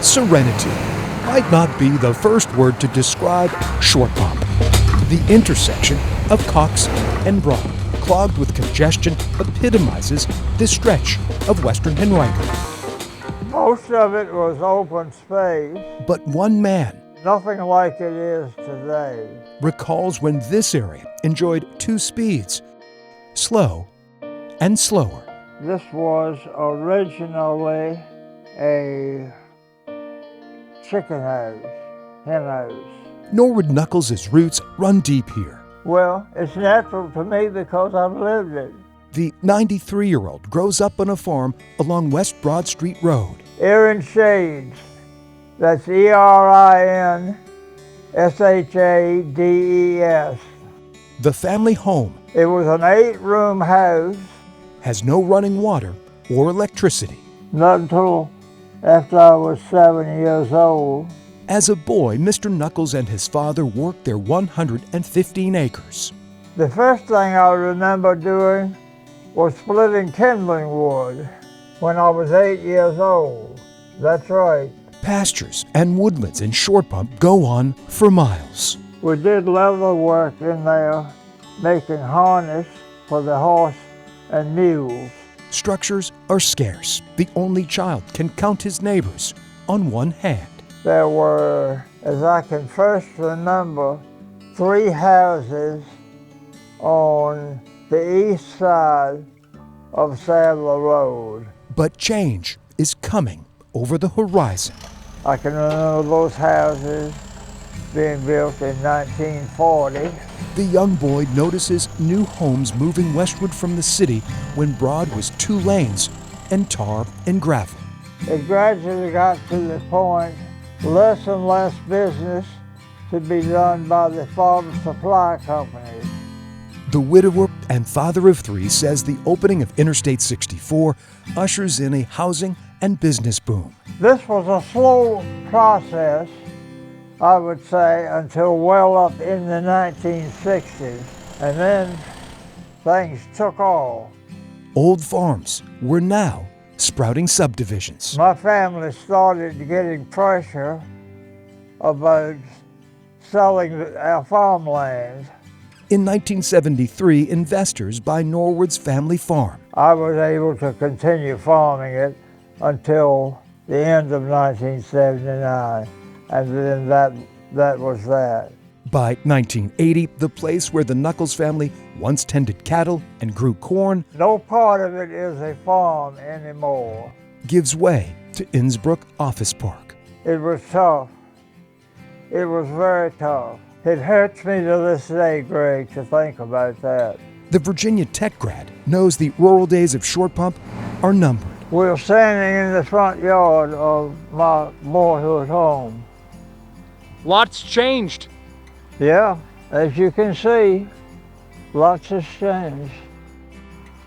Serenity might not be the first word to describe Short Pump, the intersection of Cox and Broad, clogged with congestion, epitomizes this stretch of western Henrico. Most of it was open space. But one man Nothing like it is today. recalls when this area enjoyed two speeds, slow and slower. This was originally a chicken house, hen house. Norwood Nuckols' roots run deep here. Well, it's natural to me because I've lived it. The 93-year-old grows up on a farm along West Broad Street Road. Erin Shades, that's ERINSHADES. The family home It was an 8-room house, has no running water or electricity. not until after I was 7 years old. As a boy, Mr. Nuckols and his father worked their 115 acres. The first thing I remember doing was splitting kindling wood when I was 8 years old. That's right. Pastures and woodlands in Short Pump go on for miles. We did leather work in there, making harness for the horse and mules. Structures are scarce. The only child can count his neighbors on one hand. There were, as I can first remember, 3 houses on the east side of Sadler Road. But change is coming over the horizon. I can remember those houses being built in 1940. The young boy notices new homes moving westward from the city when Broad was 2 lanes and tar and gravel. It gradually got to the point less and less business to be done by the farm supply companies. The widower and father of 3 says the opening of Interstate 64 ushers in a housing and business boom. This was a slow process, I would say, until well up in the 1960s. And then things took off. Old farms were now sprouting subdivisions. My family started getting pressure about selling our farmland. In 1973, investors buy Norwood's family farm. I was able to continue farming it until the end of 1979, and then that was that. By 1980, the place where the Nuckols family once tended cattle and grew corn No part of it is a farm anymore. gives way to Innsbrook Office Park. It was tough. It was very tough. It hurts me to this day, Greg, to think about that. The Virginia Tech grad knows the rural days of Short Pump are numbered. We were standing in the front yard of my boyhood home. Lots changed. Yeah, as you can see, lots has changed.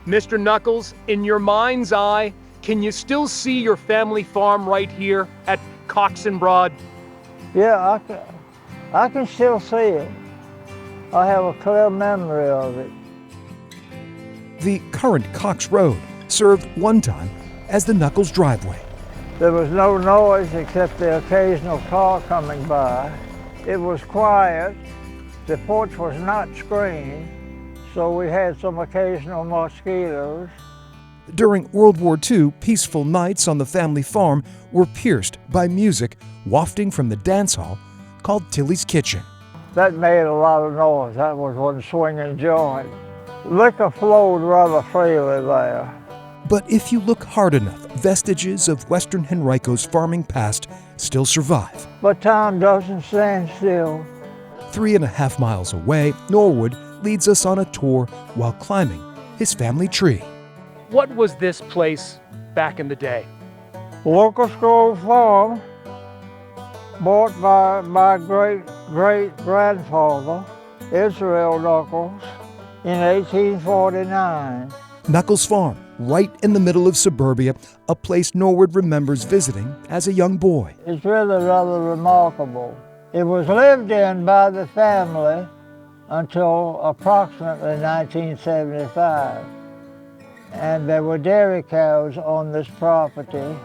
Mr. Nuckols, in your mind's eye, can you still see your family farm right here at Cox and Broad? Yeah, I can still see it. I have a clear memory of it. The current Cox Road served one time as the Nuckols driveway. There was no noise except the occasional car coming by. It was quiet. The porch was not screened, so we had some occasional mosquitoes. During World War II, peaceful nights on the family farm were pierced by music wafting from the dance hall called Tilly's Kitchen. That made a lot of noise. That was one swinging joint. Liquor flowed rather freely there. But if you look hard enough, vestiges of Western Henrico's farming past still survive. But time doesn't stand still. 3.5 miles away, Norwood leads us on a tour while climbing his family tree. What was this place back in the day? Locust Grove Farm, bought by my great-great-grandfather, Israel Nuckols, in 1849. Nuckols Farm, right in the middle of suburbia, a place Norwood remembers visiting as a young boy. It's really rather remarkable. It was lived in by the family until approximately 1975. And there were dairy cows on this property.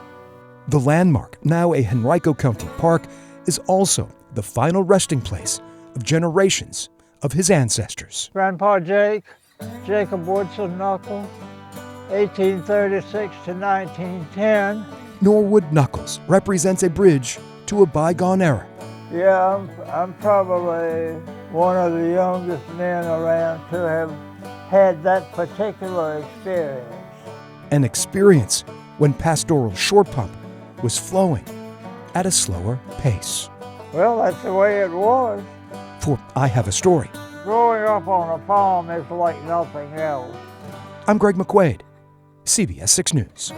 The landmark, now a Henrico County park, is also the final resting place of generations of his ancestors. Grandpa Jacob Woodson Nuckols, 1836 to 1910. Norwood Nuckols represents a bridge to a bygone era. Yeah, I'm probably one of the youngest men around to have had that particular experience. An experience when pastoral short pump was flowing at a slower pace. Well, that's the way it was. For I have a story. Growing up on a farm is like nothing else. I'm Greg McQuade, CBS 6 News.